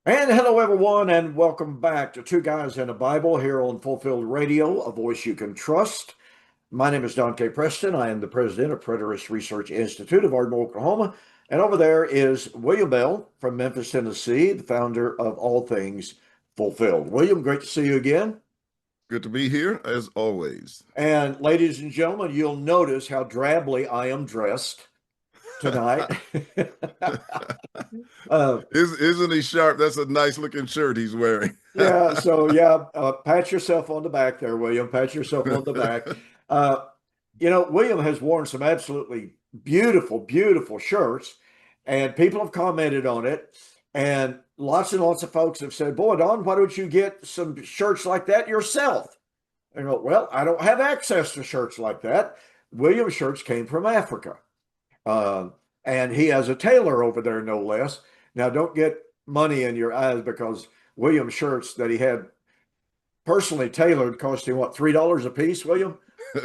And hello, everyone, and welcome back to Two Guys and a Bible here on Fulfilled Radio, a voice you can trust. My name is Don K. Preston. I am the president of Preterist Research Institute of Ardmore, Oklahoma. And over there is William Bell from Memphis, Tennessee, the founder of All Things Fulfilled. William, great to see you again. Good to be here as always. And ladies and gentlemen, you'll notice how drably I am dressed tonight. uh, Isn't he sharp? That's a nice looking shirt he's wearing. pat yourself on the back there, William. Pat yourself on the back. Uh, William has worn some absolutely beautiful, beautiful shirts, and people have commented on it. And lots of folks have said, "Boy, Don, why don't you get some shirts like that yourself?" And well, I don't have access to shirts like that. William's shirts came from Africa, uh, and he has a tailor over there, no less. Now, don't get money in your eyes because William's shirts that he had personally tailored cost him what, $3 a piece, William?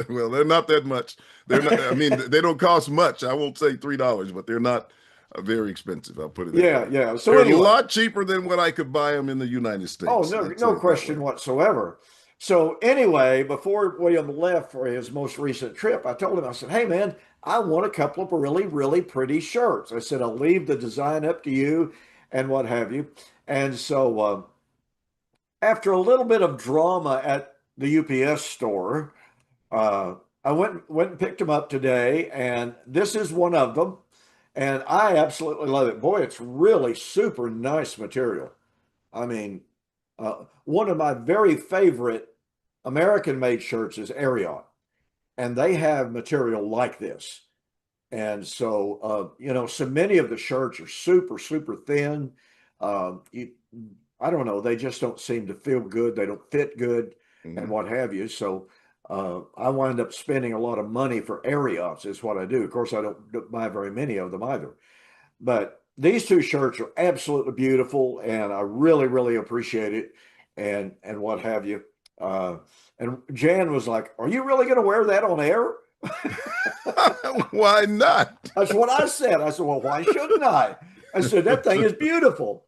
Well, they're not that much. They're not, I mean, they don't cost much. I won't say $3, but they're not very expensive. I'll put it that Yeah, way. yeah. So They're a anyway, lot cheaper than what I could buy them in the United oh States. no, Let's say no it that way. question whatsoever. So anyway, before William left for his most recent trip, I told him, I said, "Hey man, I want a couple of really, really pretty shirts." I said, "I'll leave the design up to you and what have you." And so after a little bit of drama at the UPS store, uh, I went and picked them up today, and this is one of them. And I absolutely love it. Boy, it's really super nice material. I mean, one of my very favorite American-made shirts is Ariat, and they have material like this. And so, so many of the shirts are super, super thin. You, I don't know, they just don't seem to feel good. They don't fit good and Mhm. what have you. So, I wind up spending a lot of money for Ariats is what I do. Of course, I don't buy very many of them either. But these two shirts are absolutely beautiful, and I really, really appreciate it, and what have you. Uh, and Jan was like, "Are you really going to wear that on air?" Why not? That's what I said. I said, "Well, why shouldn't I?" I said, "That thing is beautiful."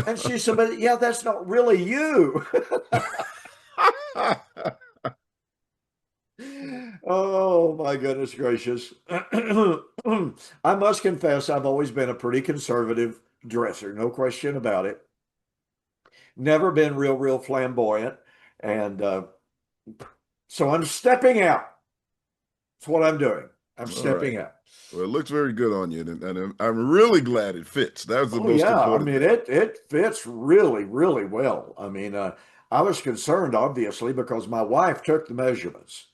And she said, "But yeah, that's not really you." Oh my goodness gracious. I must confess, I've always been a pretty conservative dresser, no question about it. Never been real flamboyant. And so I'm stepping out. That's what I'm doing. I'm All right. stepping out. Well, it looks very good on you, and I'm really glad it fits. That was the Oh most yeah, I important mean thing. it fits really well. I mean, I was concerned obviously because my wife took the measurements,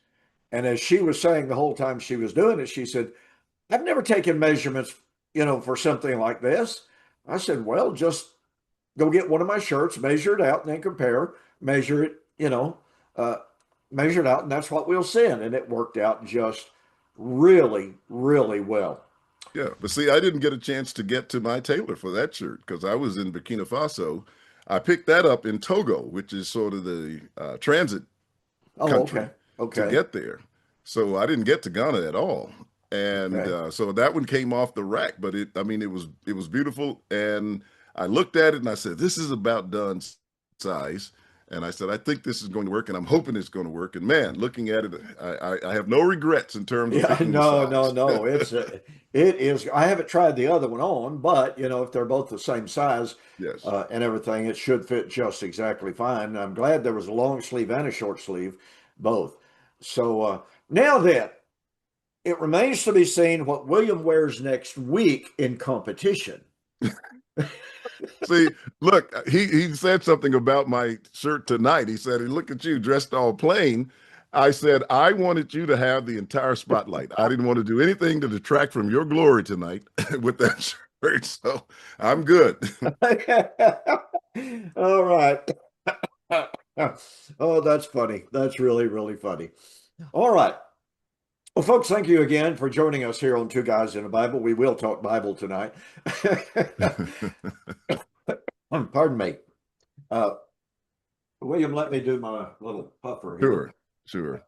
and as she was saying the whole time she was doing it, she said, "I've never taken measurements, for something like this." I said, "Well, just go get one of my shirts, measure it out, and then compare, measure it, uh, measure it out, and that's what we'll send." And it worked out just really well. Yeah, but see, I didn't get a chance to get to my tailor for that shirt because I was in Burkina Faso. I picked that up in Togo, which is sort of the transit Oh, okay. country to Okay. get there. So I didn't get to Ghana at all, and Okay. so that one came off the rack. But I mean, it was beautiful, and I looked at it and I said, "This is about done size." And I said, "I think this is going to work, and I'm hoping it's going to work." And man, looking at it, I have no regrets in terms of Yeah, picking the no, size. no. It is. I haven't tried the other one on, but if they're both the same size Yes. and everything, it should fit just exactly fine. I'm glad there was a long sleeve and a short sleeve, both. So now then, it remains to be seen what William wears next week in competition. See, look, he said something about my shirt tonight. He said, "Look at you dressed all plain." I said, "I wanted you to have the entire spotlight. I didn't want to do anything to detract from your glory tonight with that shirt. So I'm good." All right. Oh, that's funny. That's really funny. All right. Well, folks, thank you again for joining us here on Two Guys in the Bible. We will talk Bible tonight. Pardon me. Uh, William, let me do my little puffer here. Sure, sure.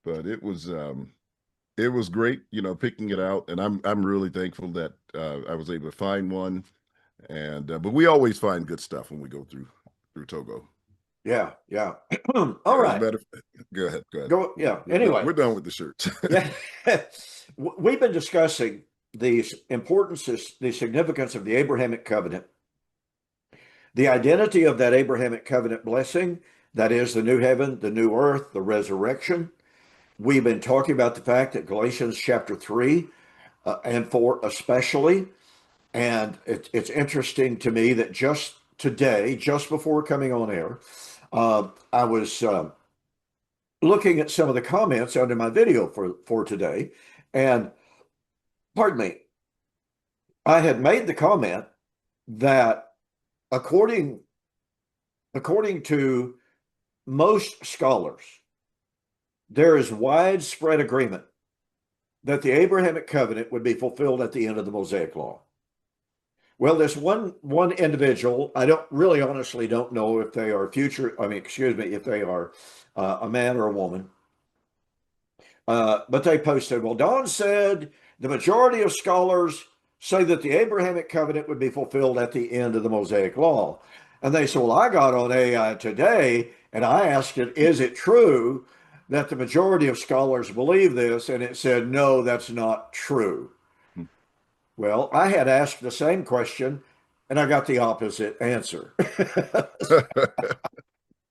But it was it was great, picking it out, and I'm really thankful that I was able to find one. And but we always find good stuff when we go through Togo. Yeah, yeah. All Yeah, as a right. matter of, go ahead, go ahead. Go. Yeah. We're done. Anyway, We're done with the shirts. yeah. We've been discussing the importance, the significance of the Abrahamic covenant, the identity of that Abrahamic covenant blessing, that is the new heaven, the new earth, the resurrection. We've been talking about the fact that Galatians chapter 3 and 4 especially, and it's interesting to me that just today, just before coming on air, I was looking at some of the comments under my video for today, and pardon me, I had made the comment that according to most scholars, there is widespread agreement that the Abrahamic covenant would be fulfilled at the end of the Mosaic law. Well, this one individual, I don't really honestly don't know if they are if they are a man or a woman. But they posted, well, Don said the majority of scholars say that the Abrahamic covenant would be fulfilled at the end of the Mosaic law. And they said, well, I got on AI today and I asked it, is it true that the majority of scholars believe this? And it said, no, that's not true. Well, I had asked the same question and I got the opposite answer.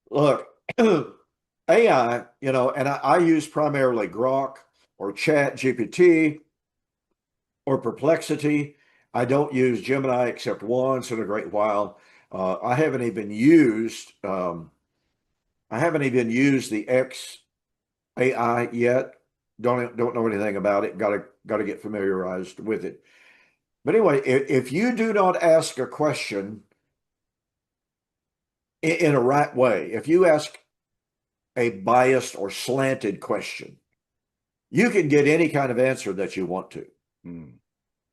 Look, AI, and I use primarily Grok or Chat GPT or Perplexity. I don't use Gemini except once in a great while. I haven't even used the X AI yet. Don't know anything about it. Got to get familiarized with it. But anyway, if you do not ask a question in a right way, if you ask a biased or slanted question, you can get any kind of answer that you want to.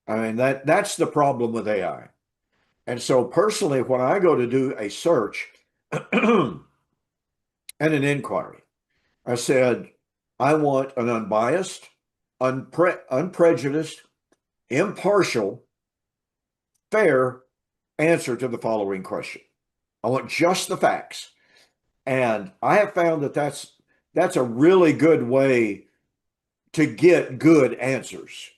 I mean, that's the problem with AI. And so personally, when I go to do a search and an inquiry, I said, I want an unbiased, unprejudiced, impartial, fair answer to the following question. I want just the facts. And I have found that that's a really good way to get good answers.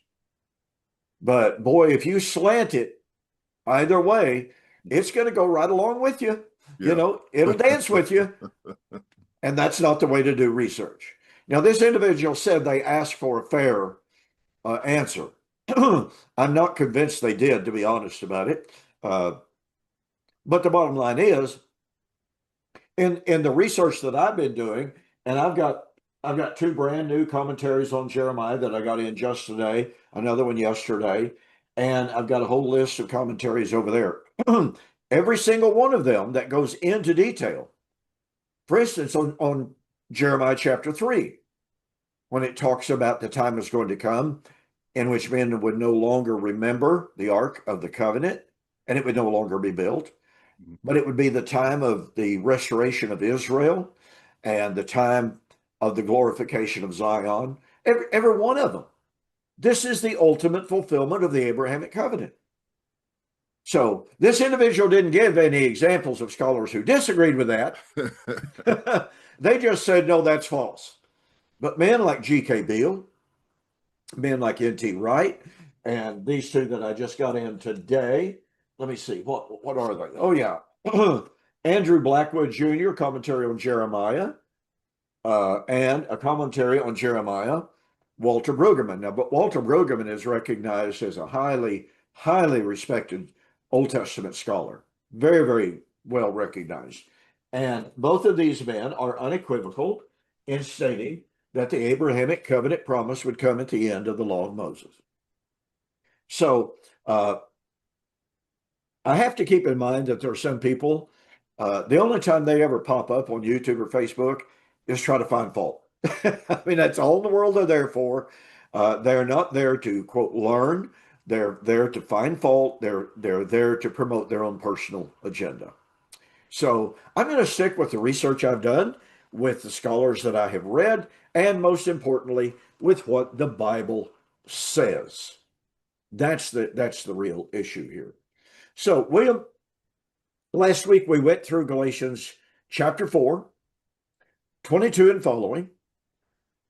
But boy, if you slant it either way, it's going to go right along with you. Yeah. It'll dance with you. And that's not the way to do research. Now, this individual said they asked for a fair answer. I'm not convinced they did, to be honest about it. But the bottom line is, in the research that I've been doing, and I've got two brand new commentaries on Jeremiah that I got in just today, another one yesterday, and I've got a whole list of commentaries over there. Every single one of them that goes into detail. For instance, on Jeremiah chapter 3, when it talks about the time is going to come in which men would no longer remember the Ark of the Covenant, and it would no longer be built, but it would be the time of the restoration of Israel and the time of the glorification of Zion, every one of them. This is the ultimate fulfillment of the Abrahamic covenant. So this individual didn't give any examples of scholars who disagreed with that. They just said, no, that's false. But men like G.K. Beale, men like N.T. Wright, and these two that I just got in today, let me see, what are they? Oh, yeah. Andrew Blackwood Jr., commentary on Jeremiah, and a commentary on Jeremiah, Walter Brueggemann. Now, but Walter Brueggemann is recognized as a highly, highly respected Old Testament scholar, very, very well recognized. And both of these men are unequivocal in stating that the Abrahamic covenant promise would come at the end of the law of Moses. So I have to keep in mind that there are some people, the only time they ever pop up on YouTube or Facebook is try to find fault. I mean, that's all in the world they're there for. They're not there to, quote, learn. They're there to find fault. They're there to promote their own personal agenda. So I'm going to stick with the research I've done. with the scholars that I have read, and most importantly, with what the Bible says. That's the real issue here. So, William, last week we went through Galatians chapter 4, 22 and following,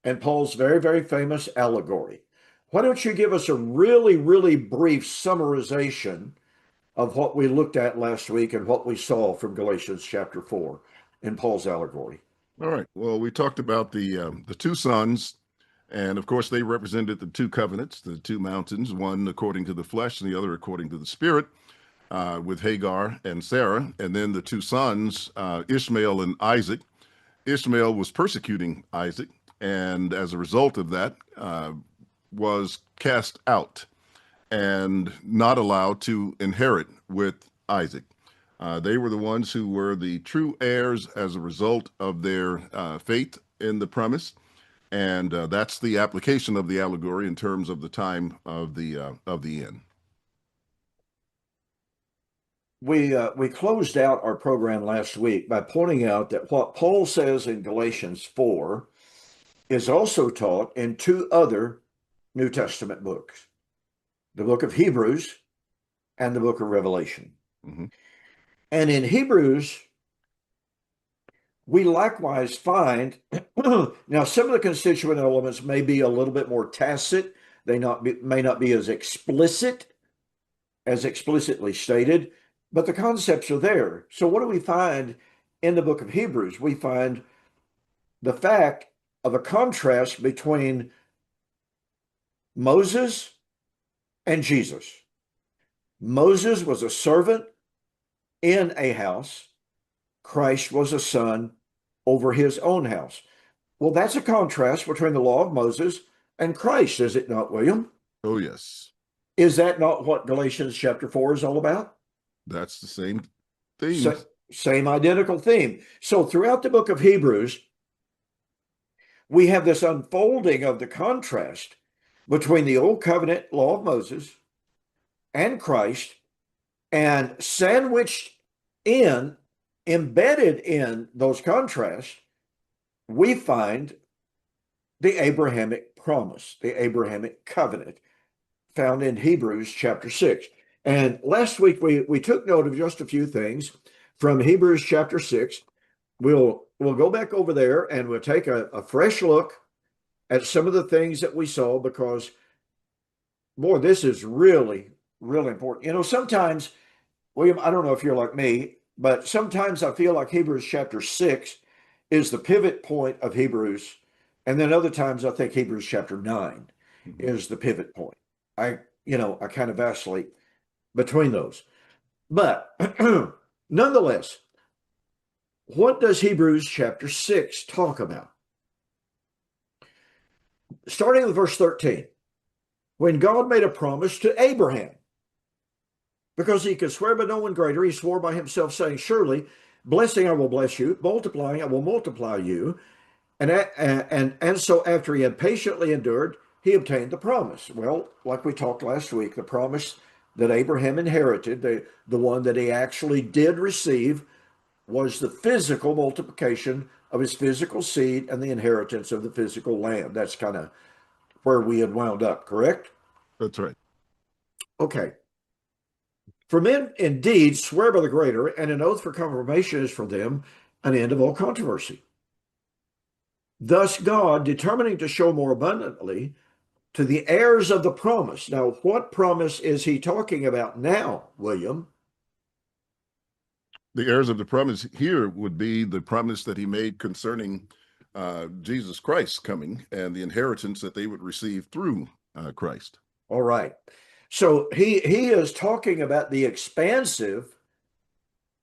and Paul's very, very famous allegory. Why don't you give us a really, really brief summarization of what we looked at last week and what we saw from Galatians chapter 4 in Paul's allegory? All right. Well, we talked about the two sons, and of course they represented the two covenants, the two mountains, one according to the flesh and the other according to the spirit, with Hagar and Sarah, and then the two sons, Ishmael and Isaac. Ishmael was persecuting Isaac, and as a result of that, was cast out and not allowed to inherit with Isaac. They were the ones who were the true heirs as a result of their faith in the promise, and that's the application of the allegory in terms of the time of the end. We closed out our program last week by pointing out that what Paul says in Galatians 4 is also taught in two other New Testament books, the book of Hebrews and the book of Revelation. Mm-hmm. And in Hebrews, we likewise find, now some of the constituent elements may be a little bit more tacit, may not be as explicit as explicitly stated, but the concepts are there. So what do we find in the book of Hebrews? We find the fact of a contrast between Moses and Jesus. Moses was a servant in a house. Christ was a son over his own house. Well, that's a contrast between the law of Moses and Christ, is it not, William? Oh, yes. Is that not what Galatians chapter 4 is all about? That's the same theme. Same identical theme. So throughout the book of Hebrews, we have this unfolding of the contrast between the old covenant law of Moses and Christ, and sandwiched in, embedded in those contrasts, we find the Abrahamic promise, the Abrahamic covenant found in Hebrews chapter 6. And last week we took note of just a few things from Hebrews chapter 6. We'll go back over there and we'll take a fresh look at some of the things that we saw, because, boy, this is really, really important. You know, sometimes, William, I don't know if you're like me, but sometimes I feel like Hebrews chapter 6 is the pivot point of Hebrews. And then other times I think Hebrews chapter 9 is the pivot point. I kind of vacillate between those. But nonetheless, what does Hebrews chapter 6 talk about? Starting with verse 13, when God made a promise to Abraham, because he could swear by no one greater, he swore by himself, saying, surely, blessing I will bless you, multiplying I will multiply you. And so after he had patiently endured, he obtained the promise. Well, like we talked last week, the promise that Abraham inherited, the one that he actually did receive, was the physical multiplication of his physical seed and the inheritance of the physical land. That's kind of where we had wound up, correct? That's right. Okay. For men indeed swear by the greater, and an oath for confirmation is for them an end of all controversy. Thus God, determining to show more abundantly to the heirs of the promise. Now, what promise is he talking about now, William? The heirs of the promise here would be the promise that he made concerning Jesus Christ coming and the inheritance that they would receive through Christ. All right. So he is talking about the expansive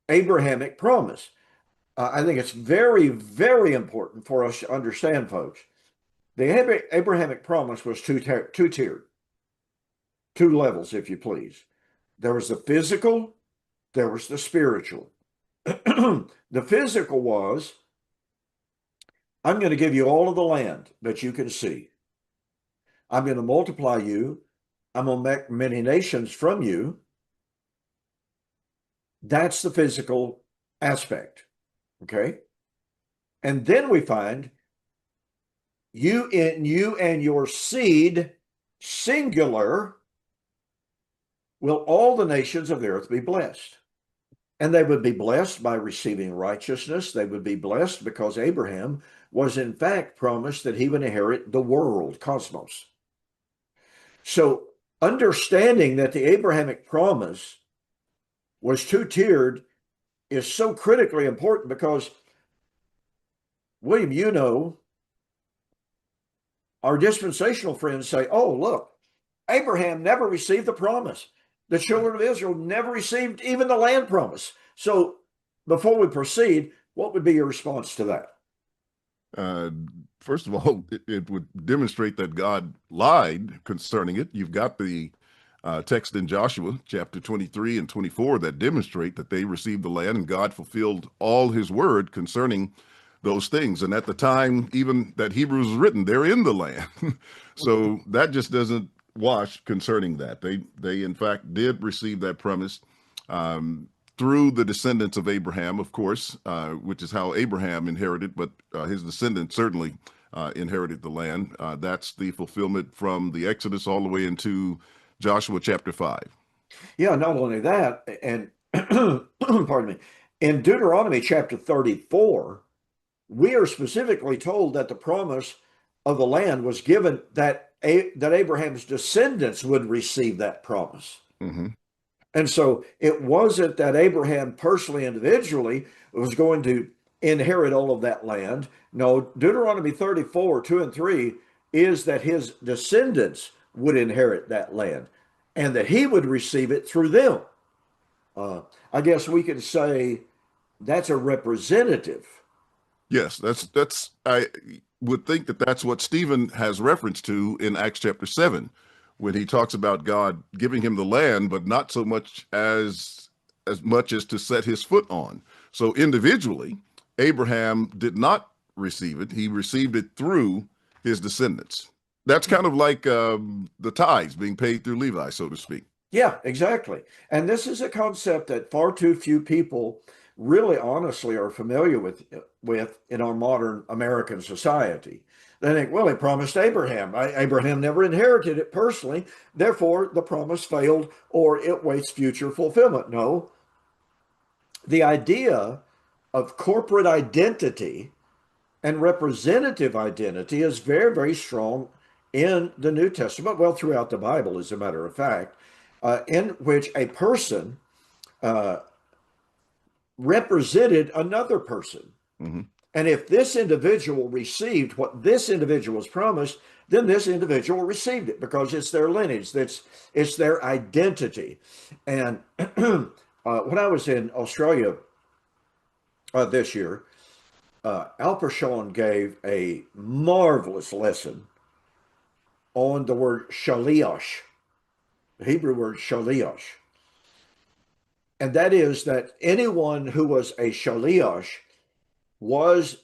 Abrahamic promise. I think it's very, very important for us to understand, folks. The Abrahamic promise was two-tiered, two levels, if you please. There was the physical, there was the spiritual. The physical was, I'm going to give you all of the land that you can see. I'm going to multiply you. I'm going to make many nations from you. That's the physical aspect, okay? And then we find you and your seed, singular, will all the nations of the earth be blessed. And they would be blessed by receiving righteousness. They would be blessed because Abraham was in fact promised that he would inherit the world, cosmos. So understanding that the Abrahamic promise was two-tiered is so critically important because, William, you know, our dispensational friends say, oh, look, Abraham never received the promise. The children of Israel never received even the land promise. So before we proceed, what would be your response to that? Uh, First of all, it would demonstrate that God lied concerning it. You've got the text in Joshua chapter 23 and 24 that demonstrate that they received the land and God fulfilled all his word concerning those things. And at the time, even that Hebrews was written, they're in the land. So that just doesn't wash concerning that. They in fact did receive that promise through the descendants of Abraham, of course, which is how Abraham inherited, but his descendants certainly inherited the land. That's the fulfillment from the Exodus all the way into Joshua chapter 5. Yeah, not only that, and pardon me, in Deuteronomy chapter 34, we are specifically told that the promise of the land was given that Abraham's descendants would receive that promise. Mm-hmm. And so it wasn't that Abraham personally, individually, was going to inherit all of that land. No, Deuteronomy 34, 2 and 3 is that his descendants would inherit that land and that he would receive it through them. I guess we could say that's a representative. Yes, that's I would think that that's what Stephen has reference to in Acts chapter 7 when he talks about God giving him the land, but not so much as much as to set his foot on. So individually, Abraham did not receive it. He received it through his descendants. That's kind of like the tithes being paid through Levi, so to speak. Yeah, exactly. And this is a concept that far too few people really honestly are familiar with in our modern American society. They think, well, he promised Abraham. Abraham never inherited it personally, therefore the promise failed or it waits future fulfillment. No, the idea of corporate identity and representative identity is very, very strong in the New Testament, well, throughout the Bible, as a matter of fact, in which a person represented another person. Mm-hmm. And if this individual received what this individual was promised, then this individual received it because it's their lineage, it's their identity. And when I was in Australia this year, Al Prashon gave a marvelous lesson on the word shaliach, the Hebrew word shaliach. And that is that anyone who was a shaliach was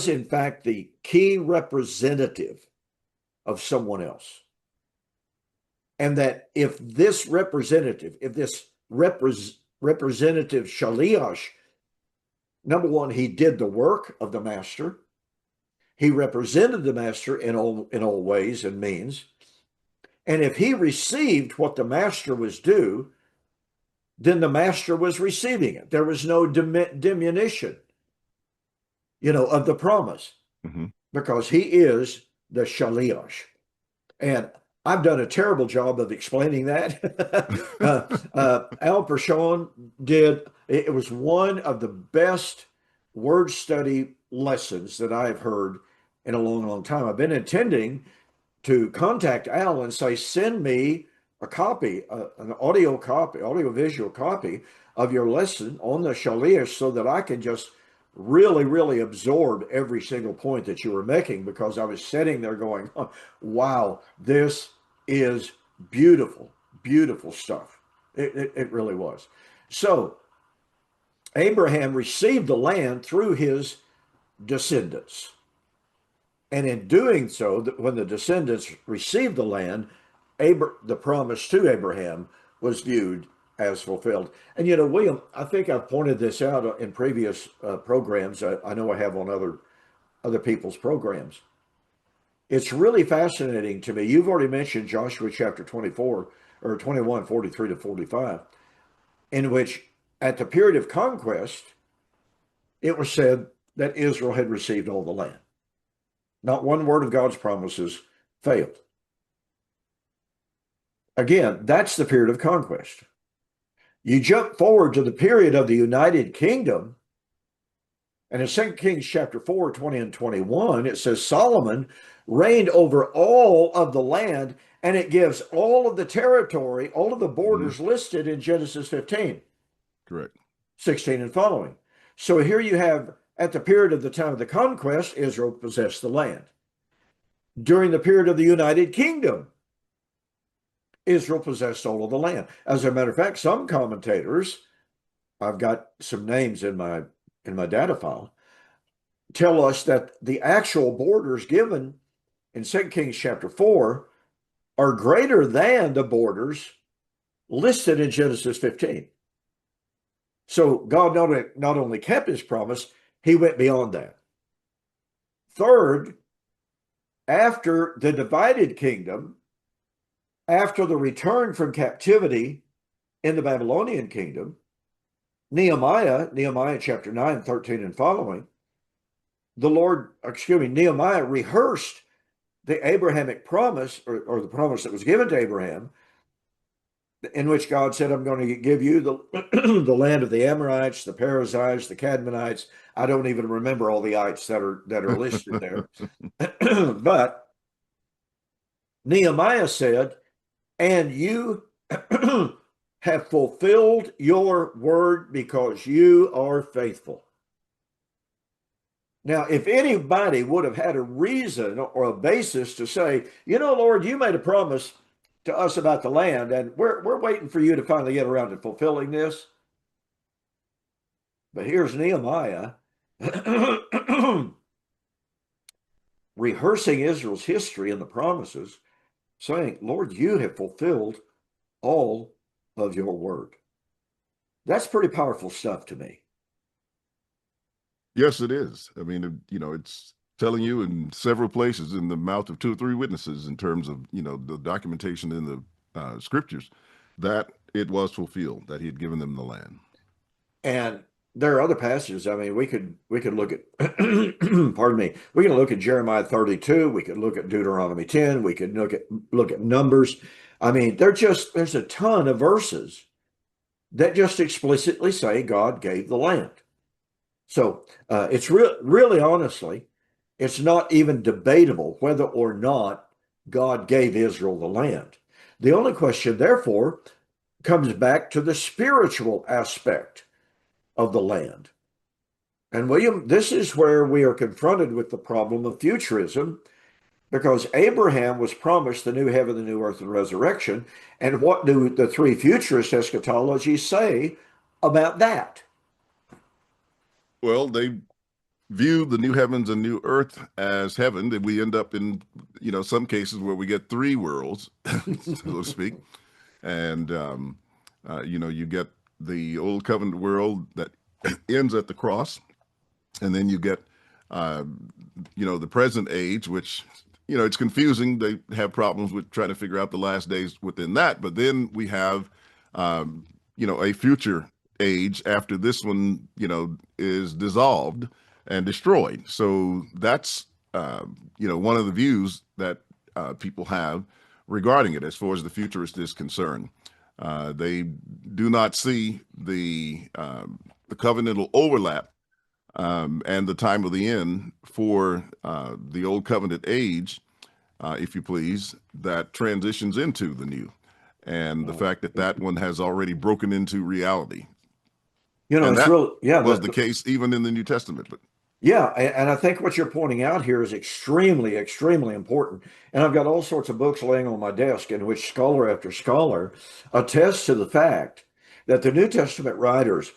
in fact the key representative of someone else. And that if this representative, if this representative shaliach, number one, he did the work of the master. He represented the master in all ways and means. And if he received what the master was due, then the master was receiving it. There was no diminution, of the promise, Mm-hmm. because he is the shaliach. And I've done a terrible job of explaining that. Al Prashon did. It was one of the best word study lessons that I've heard in a long, long time. I've been intending to contact Al and say, send me a copy, an audio-visual copy of your lesson on the shaliach so that I can just really, really absorb every single point that you were making, because I was sitting there going, oh, wow, this is beautiful, beautiful stuff. It really was. So Abraham received the land through his descendants. And in doing so, when the descendants received the land, the promise to Abraham was viewed as fulfilled. And you know, William, I think I've pointed this out in previous programs. I know I have on other people's programs. It's really fascinating to me. You've already mentioned Joshua chapter 24 or 21, 43 to 45, in which at the period of conquest, it was said that Israel had received all the land. Not one word of God's promises failed. Again, that's the period of conquest. You jump forward to the period of the United Kingdom, and in 2 Kings chapter 4, 20 and 21, it says Solomon reigned over all of the land, and it gives all of the territory, all of the borders listed in Genesis 15. Correct. 16 and following. So here you have, at the period of the time of the conquest, Israel possessed the land. During the period of the United Kingdom, Israel possessed all of the land. As a matter of fact, some commentators, I've got some names in my data file, tell us that the actual borders given in 2 Kings chapter 4 are greater than the borders listed in Genesis 15. So God not only kept his promise, he went beyond that. Third, after the divided kingdom, after the return from captivity in the Babylonian kingdom, Nehemiah chapter 9, 13 and following, Nehemiah rehearsed the Abrahamic promise, or the promise that was given to Abraham, in which God said, I'm going to give you the land of the Amorites, the Perizzites, the Cadmonites. I don't even remember all the ites that are listed there. But Nehemiah said, and you have fulfilled your word because you are faithful. Now, if anybody would have had a reason or a basis to say, you know, Lord, you made a promise to us about the land, and we're waiting for you to finally get around to fulfilling this. But here's Nehemiah rehearsing Israel's history and the promises, saying, Lord, you have fulfilled all of your word. That's pretty powerful stuff to me. Yes, it is. I mean, you know, it's telling you in several places in the mouth of 2 or 3 witnesses in terms of, you know, the documentation in the scriptures that it was fulfilled, that he had given them the land. And there are other passages. I mean, we could look at, pardon me, we can look at Jeremiah 32. We could look at Deuteronomy 10. We could look at Numbers. I mean, there's a ton of verses that just explicitly say God gave the land. So it's really, honestly, it's not even debatable whether or not God gave Israel the land. The only question, therefore, comes back to the spiritual aspect of the land. And William, this is where we are confronted with the problem of futurism, because Abraham was promised the new heaven, the new earth, and resurrection. And what do the 3 futurist eschatologies say about that? Well, they view the new heavens and new earth as heaven, that we end up in, you know, some cases where we get 3 worlds, so to speak. And, you know, you get the old covenant world that ends at the cross. And then you get, you know, the present age, which, you know, it's confusing. They have problems with trying to figure out the last days within that. But then we have, you know, a future age after this one, you know, is dissolved and destroyed. So that's, you know, one of the views that people have regarding it as far as the futurist is concerned. They do not see the covenantal overlap and the time of the end for the old covenant age, if you please, that transitions into the new, and the fact that that one has already broken into reality. You know, and it's that real. Yeah, was the case even in the New Testament. But yeah, and I think what you're pointing out here is extremely, extremely important. And I've got all sorts of books laying on my desk in which scholar after scholar attests to the fact that the New Testament writers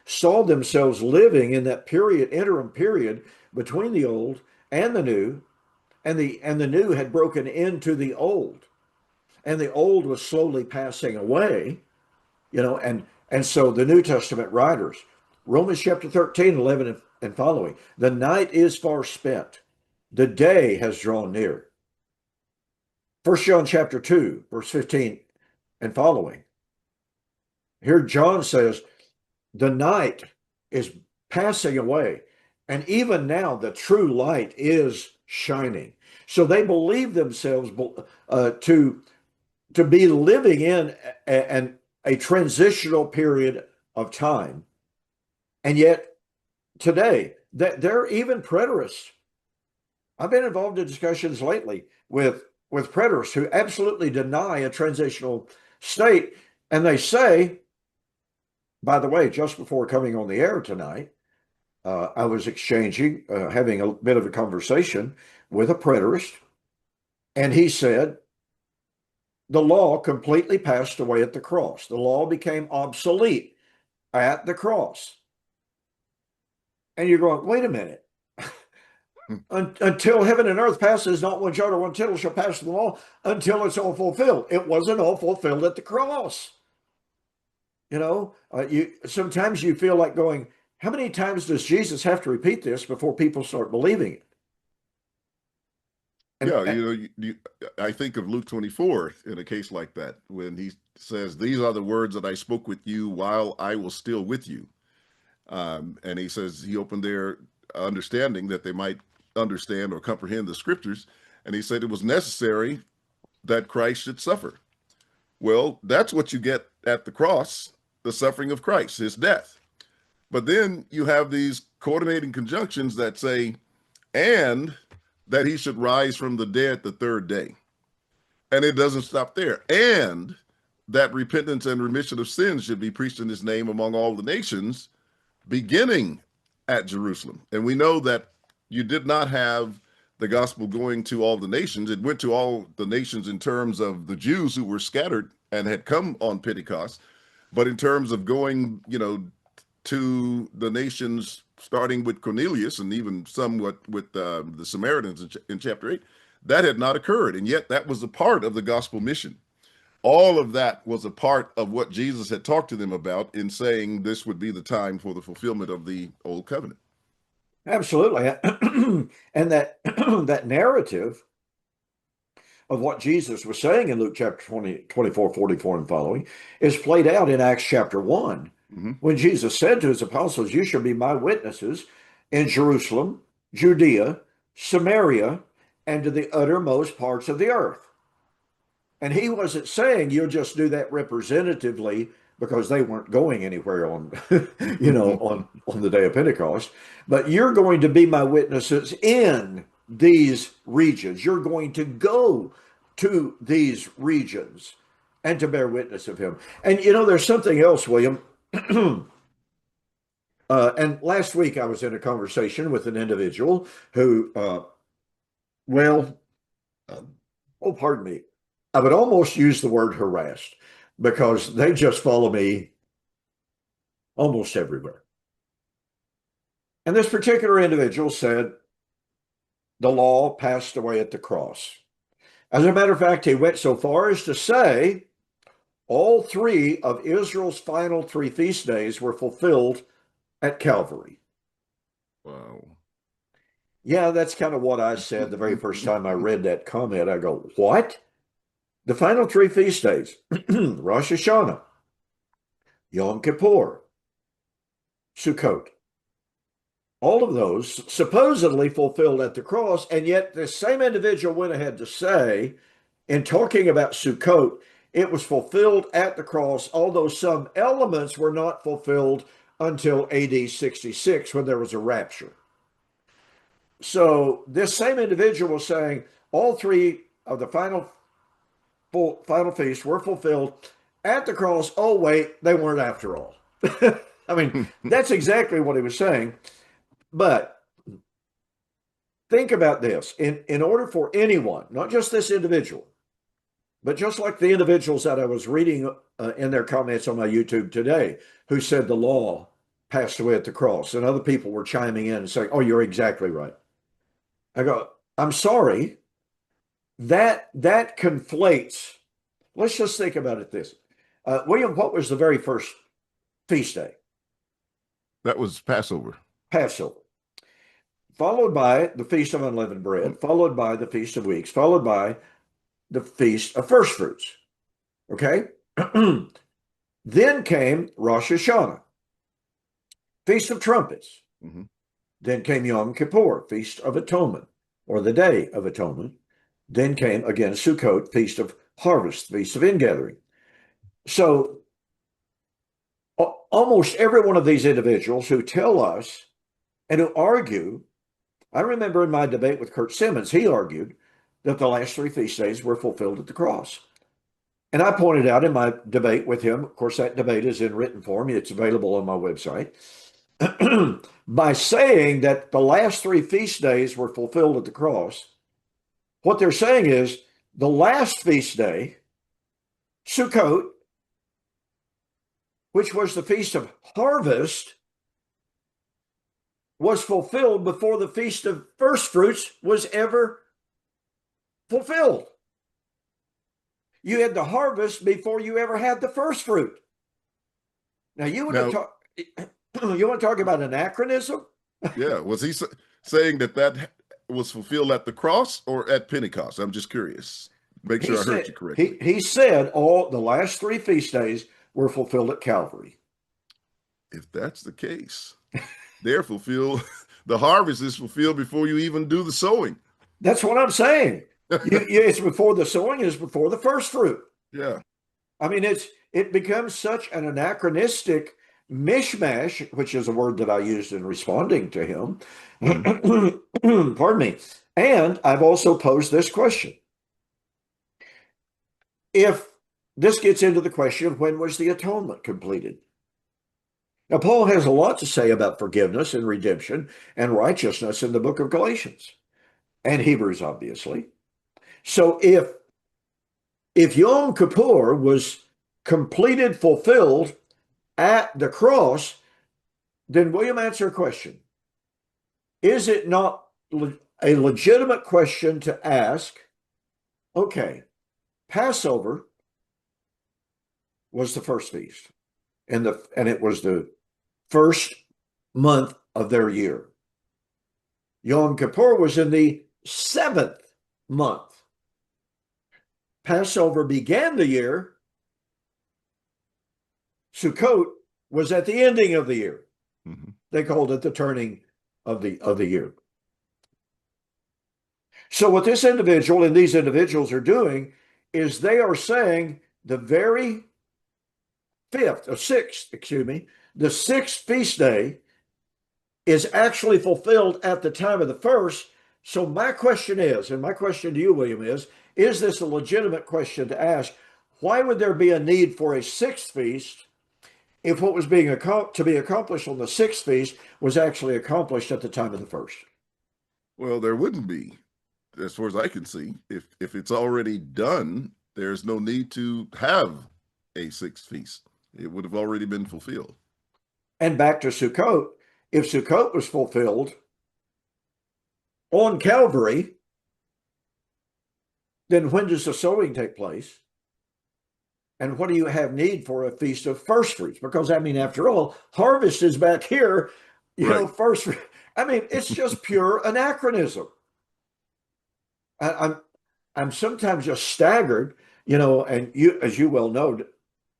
saw themselves living in that interim period between the old and the new, and the new had broken into the old. and the old was slowly passing away, and so the New Testament writers, Romans chapter 13, 11 and following, the night is far spent, the day has drawn near. 1 John chapter 2, verse 15 and following. Here John says, the night is passing away, and even now the true light is shining. So they believe themselves to be living in a transitional period of time. And yet today, they're even preterists. I've been involved in discussions lately with preterists who absolutely deny a transitional state. And they say, by the way, just before coming on the air tonight, I was having a bit of a conversation with a preterist, and he said, the law completely passed away at the cross. The law became obsolete at the cross. And you're going, wait a minute. Until heaven and earth passes, not one jot or one tittle shall pass from the law until it's all fulfilled. It wasn't all fulfilled at the cross. Sometimes you feel like going, how many times does Jesus have to repeat this before people start believing it? I think of Luke 24 in a case like that, when he says, these are the words that I spoke with you while I was still with you. And he says he opened their understanding that they might understand or comprehend the scriptures. And he said it was necessary that Christ should suffer. Well, that's what you get at the cross, the suffering of Christ, his death. But then you have these coordinating conjunctions that say, and that he should rise from the dead the third day. And it doesn't stop there. And that repentance and remission of sins should be preached in his name among all the nations, beginning at Jerusalem. And we know that you did not have the gospel going to all the nations. It went to all the nations in terms of the Jews who were scattered and had come on Pentecost. But in terms of going, to the nations, starting with Cornelius and even somewhat with the Samaritans in chapter 8, that had not occurred. And yet that was a part of the gospel mission. All of that was a part of what Jesus had talked to them about in saying this would be the time for the fulfillment of the old covenant. Absolutely. And that that narrative of what Jesus was saying in Luke chapter 20, 24, 44 and following is played out in Acts chapter 1. When Jesus said to his apostles, you shall be my witnesses in Jerusalem, Judea, Samaria, and to the uttermost parts of the earth. And he wasn't saying you'll just do that representatively because they weren't going anywhere on, on the day of Pentecost, but you're going to be my witnesses in these regions. You're going to go to these regions and to bear witness of him. And, there's something else, William. And last week I was in a conversation with an individual who, pardon me, I would almost use the word harassed because they just follow me almost everywhere. And this particular individual said the law passed away at the cross. As a matter of fact, he went so far as to say all three of Israel's final three feast days were fulfilled at Calvary. Wow. Yeah, that's kind of what I said the very first time I read that comment. I go, what? The final three feast days, Rosh Hashanah, Yom Kippur, Sukkot, all of those supposedly fulfilled at the cross, and yet the same individual went ahead to say, in talking about Sukkot, it was fulfilled at the cross, although some elements were not fulfilled until AD 66 when there was a rapture. So this same individual was saying all three of the final feasts were fulfilled at the cross. Oh, wait, they weren't after all. I mean, that's exactly what he was saying. But think about this. In order for anyone, not just this individual, but just like the individuals that I was reading in their comments on my YouTube today, who said the law passed away at the cross, and other people were chiming in and saying, oh, you're exactly right. I go, I'm sorry, that conflates let's just think about it this. William, what was the very first feast day? That was Passover. Passover. Followed by the Feast of Unleavened Bread, followed by the Feast of Weeks, followed by the Feast of First Fruits. Okay? Then came Rosh Hashanah, Feast of Trumpets. Mm-hmm. Then came Yom Kippur, Feast of Atonement, or the Day of Atonement. Then came again Sukkot, Feast of Harvest, Feast of Ingathering. So almost every one of these individuals who tell us and who argue, I remember in my debate with Kurt Simmons, he argued that the last three feast days were fulfilled at the cross. And I pointed out in my debate with him, of course, that debate is in written form, it's available on my website, by saying that the last three feast days were fulfilled at the cross, what they're saying is the last feast day, Sukkot, which was the Feast of Harvest, was fulfilled before the Feast of First Fruits was ever fulfilled. You had the harvest before you ever had the first fruit. Now, you want to talk about anachronism? Yeah. Was he saying that was fulfilled at the cross or at Pentecost? I'm just curious. Make sure I heard you correctly. He said all the last three feast days were fulfilled at Calvary. If that's the case, they're fulfilled. The harvest is fulfilled before you even do the sowing. That's what I'm saying. It's before the sowing, it's before the first fruit. Yeah. I mean, it becomes such an anachronistic mishmash, which is a word that I used in responding to him. Pardon me. And I've also posed this question. If this gets into the question of when was the atonement completed? Now, Paul has a lot to say about forgiveness and redemption and righteousness in the book of Galatians and Hebrews, obviously. So if Yom Kippur was completed, fulfilled at the cross, then William, answer a question. Is it not a legitimate question to ask, okay, Passover was the first feast, and it was the first month of their year. Yom Kippur was in the 7th month. Passover began the year. Sukkot was at the ending of the year. Mm-hmm. They called it the turning of the year. So what this individual and these individuals are doing is they are saying the very the sixth feast day is actually fulfilled at the time of the first. So my question is, and my question to you, William, is this a legitimate question to ask? Why would there be a need for a sixth feast if what was being to be accomplished on the sixth feast was actually accomplished at the time of the first? Well, there wouldn't be, as far as I can see. If it's already done, there's no need to have a sixth feast. It would have already been fulfilled. And back to Sukkot, if Sukkot was fulfilled on Calvary, then when does the sowing take place? And what do you have need for a feast of first fruits? Because, I mean, after all, harvest is back here, you know, first. I mean, it's just pure anachronism. I'm sometimes just staggered, you know, and you, as you well know,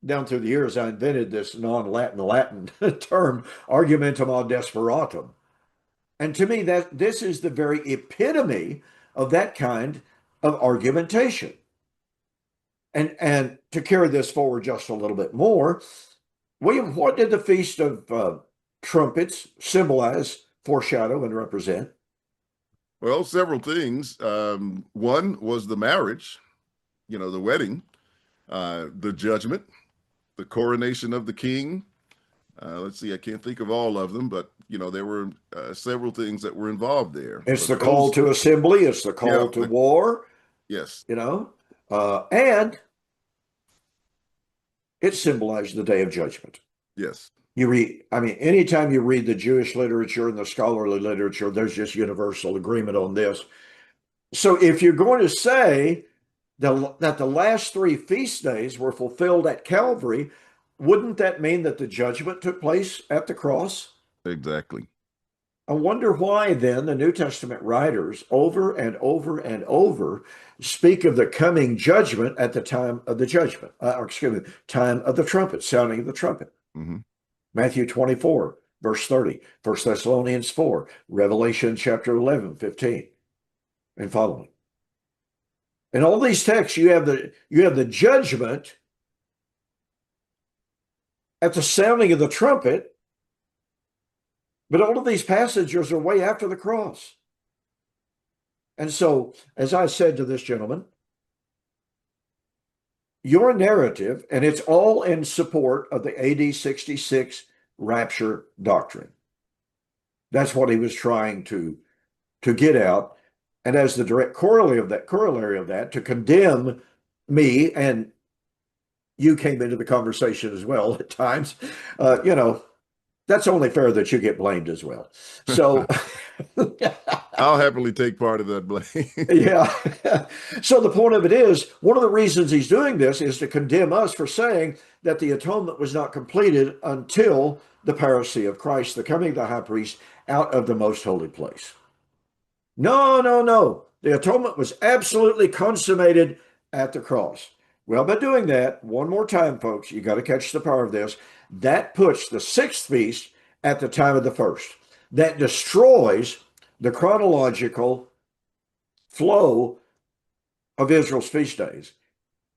down through the years, I invented this Latin term, argumentum ad desperatum. And to me, this is the very epitome of that kind of argumentation. And to carry this forward just a little bit more, William, what did the Feast of Trumpets symbolize, foreshadow, and represent? Well, several things. One was the marriage, you know, the wedding, the judgment, the coronation of the king. Let's see, I can't think of all of them, but, you know, there were several things that were involved there. It's the call to assembly. It's the call to war. Yes. You know, and it symbolized the Day of Judgment. Yes. You read, I mean, anytime you read the Jewish literature and the scholarly literature, there's just universal agreement on this. So if you're going to say that the last three feast days were fulfilled at Calvary, wouldn't that mean that the judgment took place at the cross? Exactly. I wonder why then the New Testament writers over and over and over speak of the coming judgment at the time of the judgment, time of the trumpet, sounding of the trumpet. Mm-hmm. Matthew 24, verse 30, 1 Thessalonians 4, Revelation chapter 11, 15, and following. In all these texts, you have the judgment at the sounding of the trumpet, but all of these passages are way after the cross. And so, as I said to this gentleman, your narrative, and it's all in support of the AD 66 rapture doctrine. That's what he was trying to get out. And as the direct corollary of that, to condemn me, and you came into the conversation as well at times, that's only fair that you get blamed as well. So I'll happily take part of that blame. Yeah. So the point of it is, one of the reasons he's doing this is to condemn us for saying that the atonement was not completed until the parousia of Christ, the coming of the high priest out of the most holy place. No, no, no. The atonement was absolutely consummated at the cross. Well, by doing that, one more time, folks, you got to catch the power of this. That puts the sixth feast at the time of the first. That destroys the chronological flow of Israel's feast days.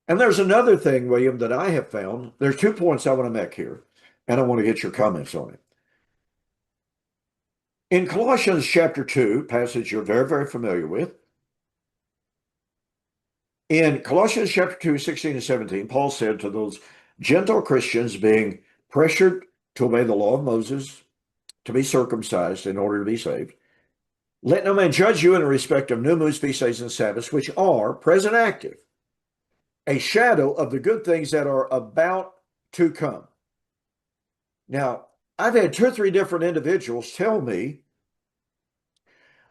And there's another thing, William, that I have found. There's 2 points I want to make here, and I want to get your comments on it. In Colossians chapter 2, passage you're very, very familiar with, in Colossians chapter 2, 16 and 17, Paul said to those Gentile Christians being pressured to obey the law of Moses, to be circumcised in order to be saved, let no man judge you in respect of new moons, feast days, and Sabbaths, which are present active, a shadow of the good things that are about to come. Now, I've had 2 or 3 different individuals tell me,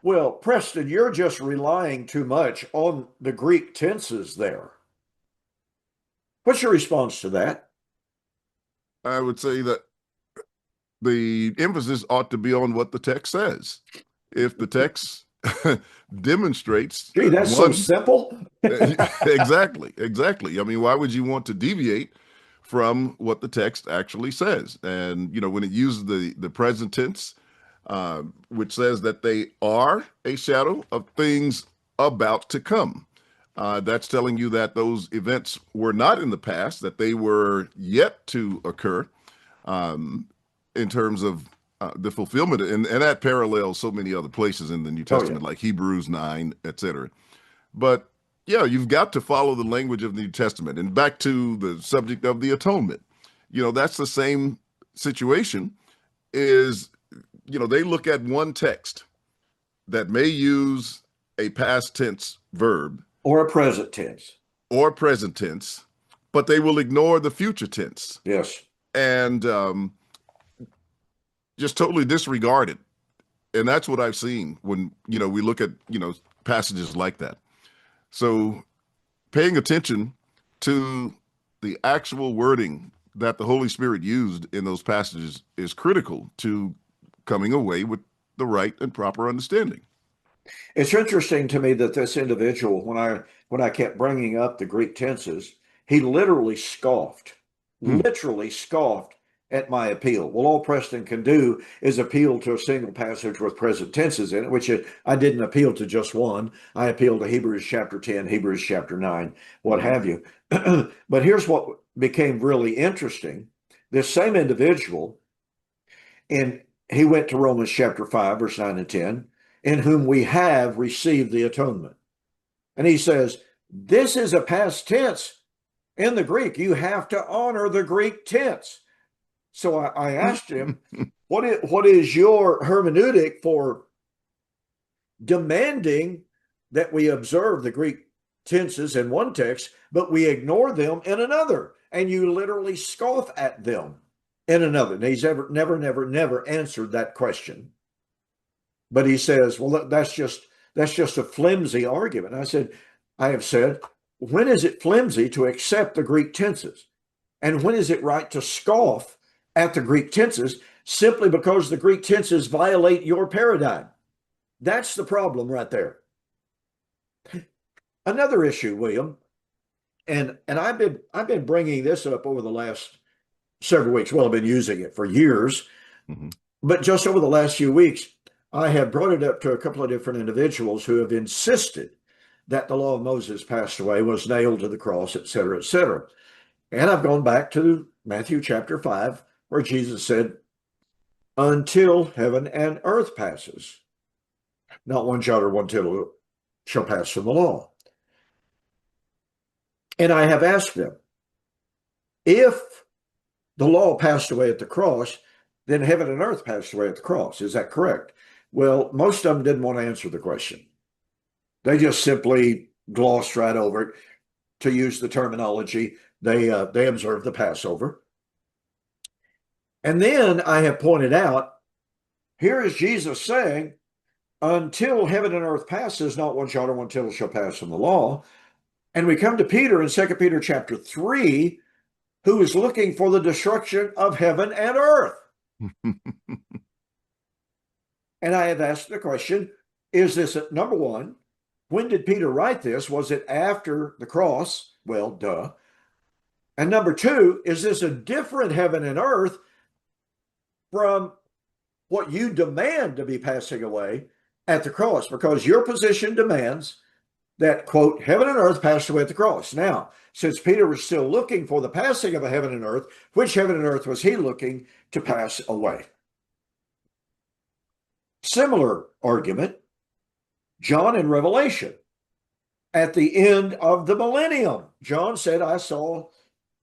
well, Preston, you're just relying too much on the Greek tenses there. What's your response to that? I would say that the emphasis ought to be on what the text says. If the text demonstrates, gee, that's so simple. Exactly. I mean, why would you want to deviate from what the text actually says? And when it uses the present tense, which says that they are a shadow of things about to come, that's telling you that those events were not in the past, that they were yet to occur, in terms of the fulfillment, and that parallels so many other places in the New Testament, like Hebrews 9, etc. But yeah, you've got to follow the language of the New Testament. And back to the subject of the atonement, that's the same situation. Is they look at one text that may use a past tense verb or a present tense, but they will ignore the future tense. Yes. And just totally disregard it. And that's what I've seen when, we look at, passages like that. So paying attention to the actual wording that the Holy Spirit used in those passages is critical to coming away with the right and proper understanding. It's interesting to me that this individual, when I kept bringing up the Greek tenses, he literally scoffed at my appeal. Well, all Preston can do is appeal to a single passage with present tenses in it, which I didn't appeal to just one. I appealed to Hebrews chapter 10, Hebrews chapter 9, what have you. But here's what became really interesting. This same individual, and he went to Romans chapter 5, verse 9 and 10, in whom we have received the atonement. And he says, this is a past tense in the Greek. You have to honor the Greek tense. So I asked him, what is your hermeneutic for demanding that we observe the Greek tenses in one text, but we ignore them in another, and you literally scoff at them in another? And he's never answered that question. But he says, well, that's just a flimsy argument. I have said, when is it flimsy to accept the Greek tenses? And when is it right to scoff at the Greek tenses simply because the Greek tenses violate your paradigm? That's the problem right there. Another issue, William, and I've been bringing this up over the last several weeks. Well, I've been using it for years, Mhm. but just over the last few weeks, I have brought it up to a couple of different individuals who have insisted that the law of Moses passed away, was nailed to the cross, et cetera, et cetera. And I've gone back to Matthew chapter 5, where Jesus said, until heaven and earth passes, not one jot or one tittle shall pass from the law. And I have asked them, if the law passed away at the cross, then heaven and earth passed away at the cross. Is that correct? Well, most of them didn't want to answer the question. They just simply glossed right over it. To use the terminology, they observed the Passover. And then I have pointed out, here is Jesus saying, until heaven and earth passes, not one jot or one tittle shall pass from the law. And we come to Peter in 2 Peter chapter 3, who is looking for the destruction of heaven and earth. And I have asked the question, is this, number one, when did Peter write this? Was it after the cross? Well, duh. And number two, is this a different heaven and earth from what you demand to be passing away at the cross? Because your position demands that, quote, heaven and earth passed away at the cross. Now, since Peter was still looking for the passing of a heaven and earth, which heaven and earth was he looking to pass away? Similar argument, John in Revelation. At the end of the millennium, John said, I saw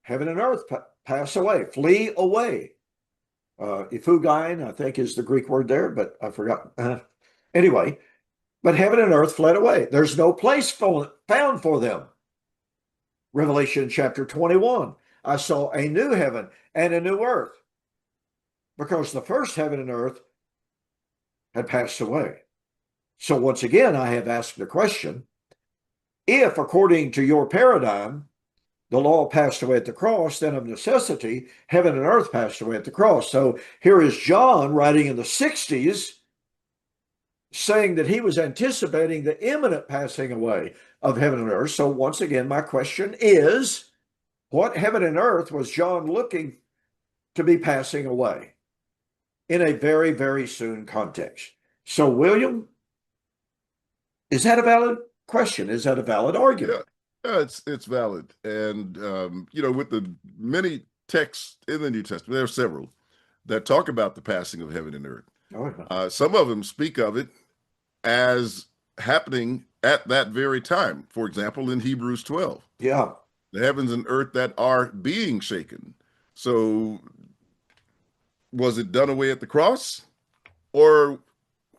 heaven and earth pass away, flee away. Iphugein, I think, is the Greek word there, but I forgot. Anyway, but heaven and earth fled away. There's no place found for them. Revelation chapter 21, I saw a new heaven and a new earth, because the first heaven and earth had passed away. So once again, I have asked the question, if according to your paradigm, the law passed away at the cross, then of necessity, heaven and earth passed away at the cross. So here is John writing in the 60s, saying that he was anticipating the imminent passing away of heaven and earth. So once again, my question is, what heaven and earth was John looking to be passing away in a very, very soon context? So, William, is that a valid question? Is that a valid argument? Yeah, it's valid. And, with the many texts in the New Testament, there are several that talk about the passing of heaven and earth. Oh, yeah. Some of them speak of it as happening at that very time. For example, in Hebrews 12, Yeah. the heavens and earth that are being shaken. So was it done away at the cross, or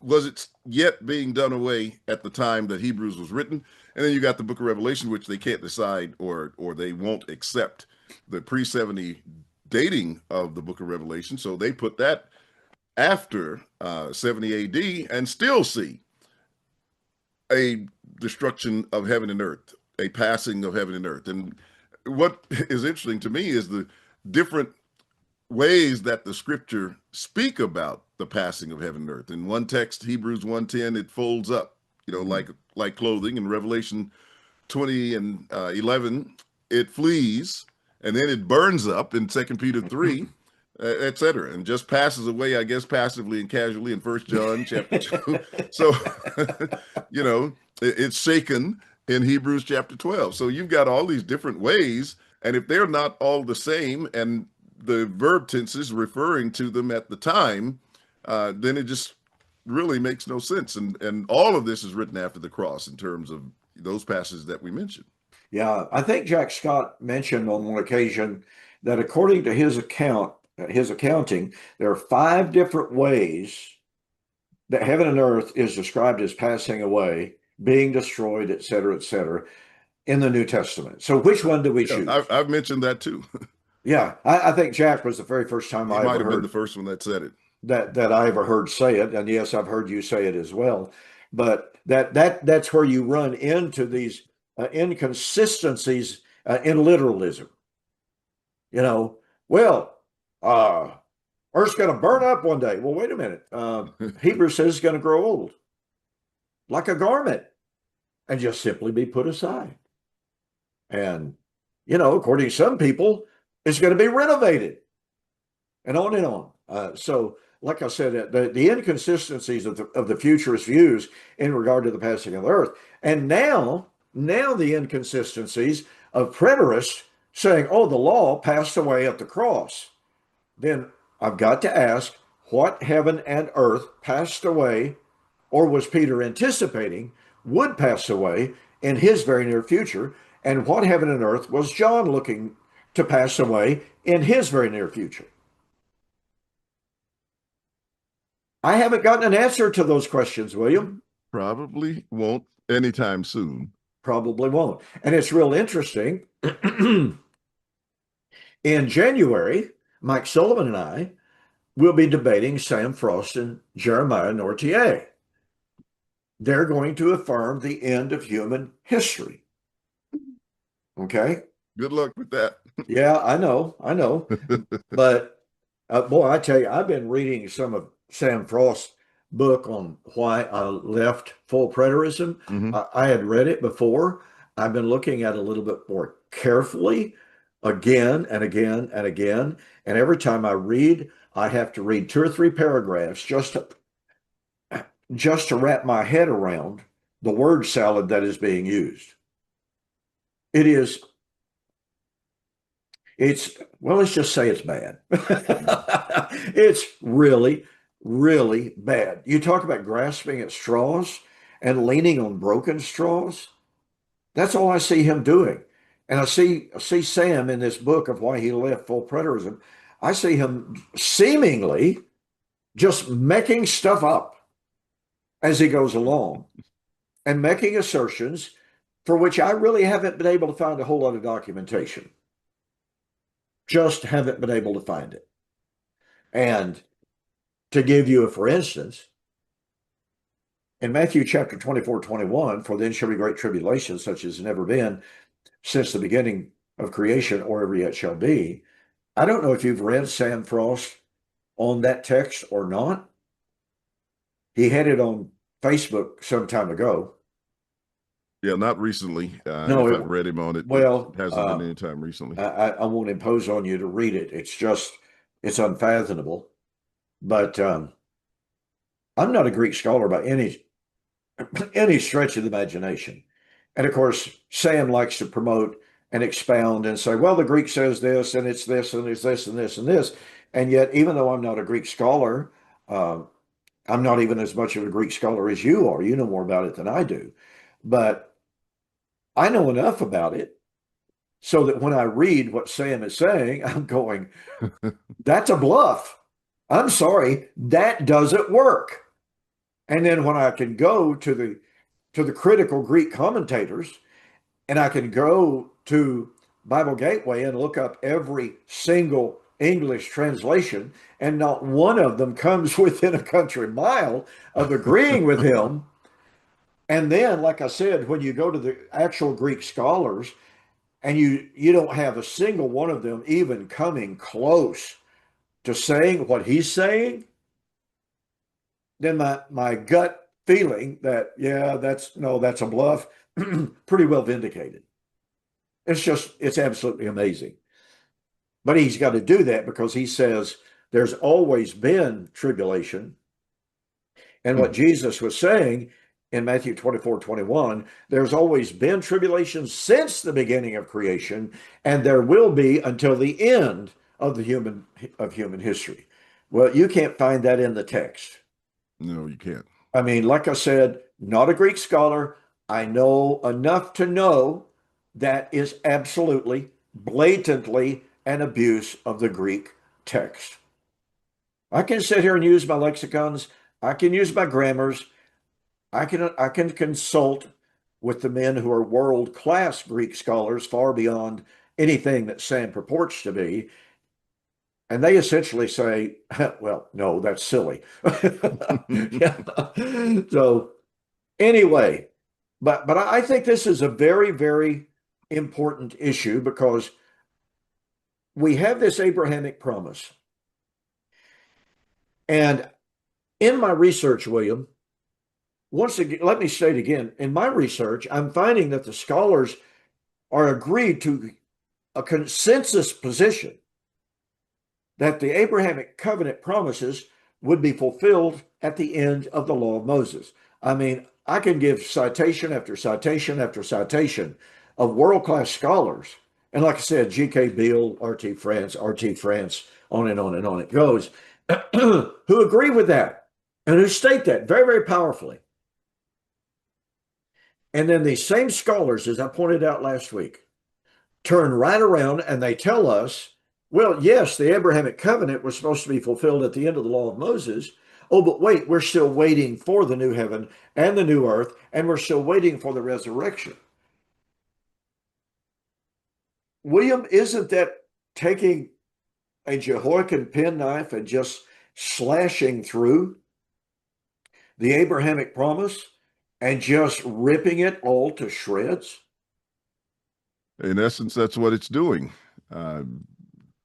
was it yet being done away at the time that Hebrews was written? And then you got the book of Revelation, which they can't decide, or they won't accept the pre-70 dating of the book of Revelation. So they put that after 70 AD and still see a destruction of heaven and earth, a passing of heaven and earth. And what is interesting to me is the different ways that the scripture speak about the passing of heaven and earth. In one text, Hebrews 1:10, it folds up, like clothing. In Revelation 20 and 11, it flees, and then it burns up in 2 Peter 3, etc., and just passes away, I guess, passively and casually in 1 John chapter 2. So, it's shaken in Hebrews chapter 12. So you've got all these different ways, and if they're not all the same, and the verb tenses referring to them at the time, then it just really makes no sense. And all of this is written after the cross in terms of those passages that we mentioned. Yeah, I think Jack Scott mentioned on one occasion that according to his accounting, there are 5 different ways that heaven and earth is described as passing away, being destroyed, et cetera, in the New Testament. So which one do we choose? I've mentioned that too. Yeah, I think Jack was the very first time I might have been the first one that said it. That I ever heard say it, and yes, I've heard you say it as well. But that's where you run into these inconsistencies in literalism. You know, well, Earth's going to burn up one day. Well, wait a minute. Hebrews says it's going to grow old like a garment and just simply be put aside. And, according to some people, it's going to be renovated and on and on. So, like I said, the inconsistencies of the futurist views in regard to the passing of the earth. And now the inconsistencies of preterists saying, oh, the law passed away at the cross. Then I've got to ask, what heaven and earth passed away, or was Peter anticipating would pass away in his very near future? And what heaven and earth was John looking to pass away in his very near future? I haven't gotten an answer to those questions, William. Probably won't anytime soon. Probably won't. And it's real interesting. In January, Mike Sullivan and I will be debating Sam Frost and Jeremiah Nortier. They're going to affirm the end of human history. Okay? Good luck with that. Yeah, I know. But boy, I tell you, I've been reading some of Sam Frost's book on why I left full preterism. I had read it before. I've been looking at it a little bit more carefully again and again and again. And every time I read, I have to read 2 or 3 paragraphs just to wrap my head around the word salad that is being used. Let's just say it's bad. It's really, really bad. You talk about grasping at straws and leaning on broken straws. That's all I see him doing. And I see Sam in this book of why he left full preterism. I see him seemingly just making stuff up as he goes along and making assertions for which I really haven't been able to find a whole lot of documentation. Just haven't been able to find it. And to give you for instance, in Matthew chapter 24:21, for then shall be great tribulation, such as never been since the beginning of creation or ever yet shall be. I don't know if you've read Sam Frost on that text or not. He had it on Facebook some time ago. Yeah, not recently. No, I've read him on it. Well, it hasn't been any time recently. I won't impose on you to read it. It's unfathomable. But I'm not a Greek scholar by any stretch of the imagination. And of course, Sam likes to promote and expound and say, well, the Greek says this, and it's this, and it's this, and this, and this. And yet, even though I'm not a Greek scholar, I'm not even as much of a Greek scholar as you are. You know more about it than I do. But I know enough about it so that when I read what Sam is saying, I'm going, that's a bluff. I'm sorry, that doesn't work. And then when I can go to the critical Greek commentators, and I can go to Bible Gateway and look up every single English translation, and not one of them comes within a country mile of agreeing with him. And then, like I said, when you go to the actual Greek scholars, and you don't have a single one of them even coming close to saying what he's saying, then my gut feeling that, yeah, that's a bluff, pretty well vindicated. It's absolutely amazing. But he's got to do that because he says there's always been tribulation. And what Jesus was saying in Matthew 24:21, there's always been tribulation since the beginning of creation, and there will be until the end of human history. Well, you can't find that in the text. No, you can't. I mean, like I said, not a Greek scholar. I know enough to know that is absolutely, blatantly an abuse of the Greek text. I can sit here and use my lexicons. I can use my grammars. I can consult with the men who are world-class Greek scholars far beyond anything that Sam purports to be. And they essentially say, well, no, that's silly. Yeah. So anyway, But I think this is a very, very important issue because we have this Abrahamic promise. And in my research, William, once again, let me say it again. In my research, I'm finding that the scholars are agreed to a consensus position that the Abrahamic covenant promises would be fulfilled at the end of the law of Moses. I mean, I can give citation after citation after citation of world-class scholars. And like I said, G.K. Beale, R.T. France, on and on and on it goes, who agree with that and who state that very, very powerfully. And then these same scholars, as I pointed out last week, turn right around and they tell us, well, yes, the Abrahamic covenant was supposed to be fulfilled at the end of the law of Moses. Oh, but wait, we're still waiting for the new heaven and the new earth, and we're still waiting for the resurrection. William, isn't that taking a Jehoiakim penknife and just slashing through the Abrahamic promise and just ripping it all to shreds? In essence, that's what it's doing. Uh,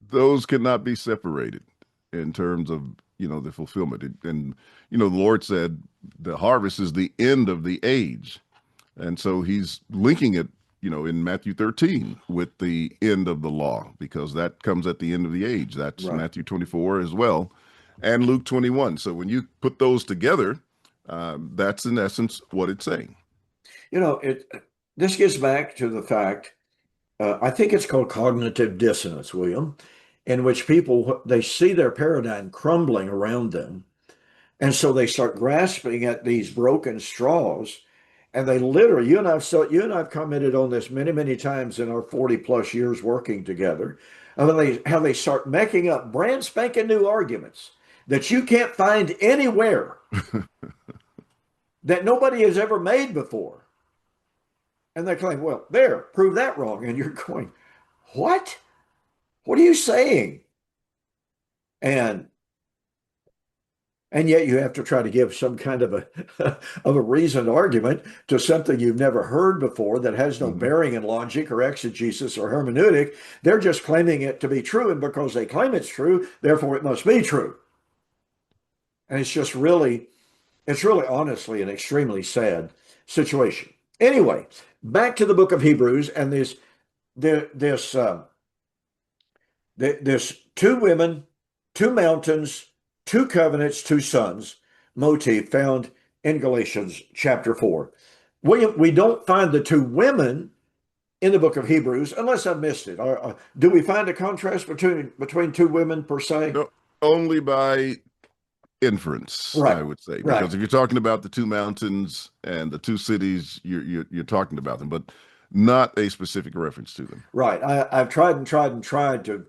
those cannot be separated in terms of, the fulfillment. And, the Lord said the harvest is the end of the age. And so he's linking it, in Matthew 13 with the end of the law, because that comes at the end of the age. That's Right. Matthew 24 as well, and Luke 21. So when you put those together, that's in essence what it's saying. This gets back to the fact, I think it's called cognitive dissonance, William, in which people, they see their paradigm crumbling around them. And so they start grasping at these broken straws. And they literally, you and I've commented on this many, many times in our 40 plus years working together, how they start making up brand spanking new arguments that you can't find anywhere, that nobody has ever made before. And they claim, well, there, prove that wrong. And you're going, what? What are you saying? And yet you have to try to give some kind of a of a reasoned argument to something you've never heard before that has no Mhm. bearing in logic or exegesis or hermeneutic. They're just claiming it to be true, and because they claim it's true, therefore it must be true. And it's really honestly an extremely sad situation. Anyway, back to the book of Hebrews and this this two women, two mountains, two covenants, two sons motif found in Galatians chapter 4. William, we don't find the two women in the book of Hebrews unless I missed it. Do we find a contrast between two women per se? No, only by inference, Right, I would say, right, because if you're talking about the two mountains and the two cities, you're talking about them, but not a specific reference to them. right. I've tried and tried and tried to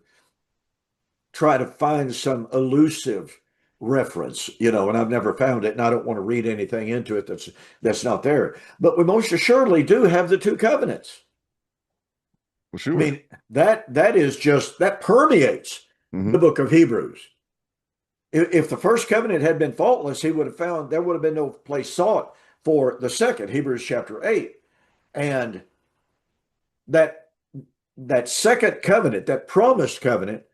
try to find some elusive reference, and I've never found it, and I don't want to read anything into it that's not there. But we most assuredly do have the two covenants. Well, I sure. mean, that is just that permeates the Hmm. book of Hebrews. If the first covenant had been faultless, he would have found there would have been no place sought for the second, Hebrews chapter 8. And that that second covenant, that promised covenant,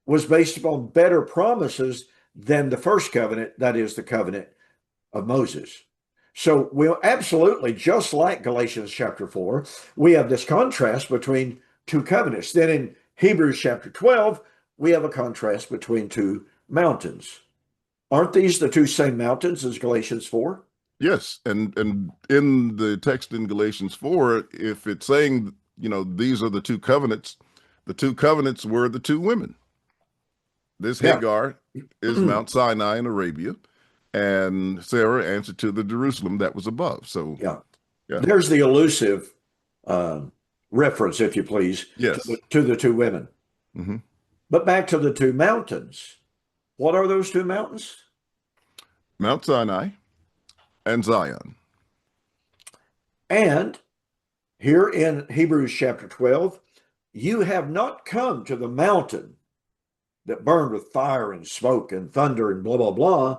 was based upon better promises than the first covenant, that is the covenant of Moses. So we'll absolutely, just like Galatians chapter 4, we have this contrast between two covenants. Then in Hebrews chapter 12, we have a contrast between two mountains. Aren't these the two same mountains as Galatians 4? Yes, and in the text in Galatians 4, if it's saying, these are the two covenants were the two women. This Yeah. Hagar is Mount Sinai in Arabia, and Sarah answered to the Jerusalem that was above. So, Yeah. yeah, There's the elusive reference, if you please, yes. to the two women. Hmm. But back to the two mountains. What are those two mountains? Mount Sinai and Zion. And here in Hebrews chapter 12, you have not come to the mountain that burned with fire and smoke and thunder and blah, blah, blah,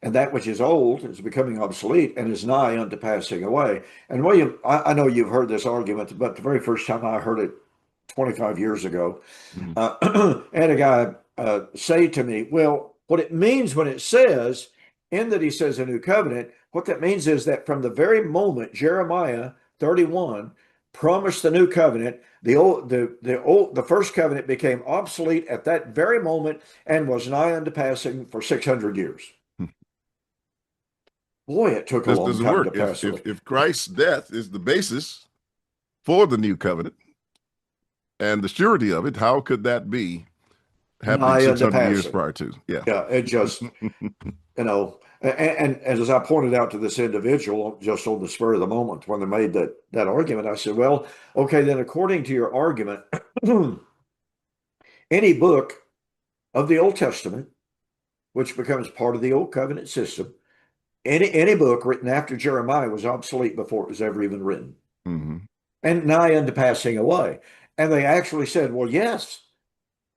and that which is old is becoming obsolete and is nigh unto passing away. And William, I know you've heard this argument, but the very first time I heard it 25 years ago, Mhm. and a guy say to me, well, what it means when it says, in that he says a new covenant, what that means is that from the very moment Jeremiah 31 promised the new covenant, the first covenant became obsolete at that very moment and was nigh unto passing for 600 years. Boy, it took a This long doesn't time to work. pass away. If Christ's death is the basis for the new covenant and the surety of it, how could that be happening Nigh unto 600 years passing. prior to? Yeah. Yeah, it just, and as I pointed out to this individual just on the spur of the moment when they made that argument, I said, well, okay, then according to your argument, any book of the Old Testament, which becomes part of the Old Covenant system, any book written after Jeremiah was obsolete before it was ever even written, Mhm. and nigh unto passing away. And they actually said, well, yes.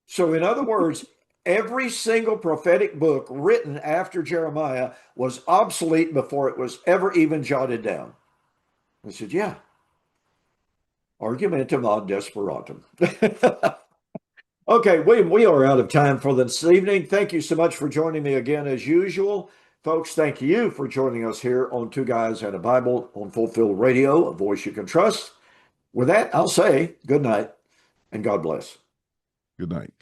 So in other words, every single prophetic book written after Jeremiah was obsolete before it was ever even jotted down. I said, yeah, argumentum ad desperatum. Okay, William, we are out of time for this evening. Thank you so much for joining me again as usual. Folks, thank you for joining us here on Two Guys and a Bible on Fulfilled Radio, a voice you can trust. With that, I'll say good night and God bless. Good night.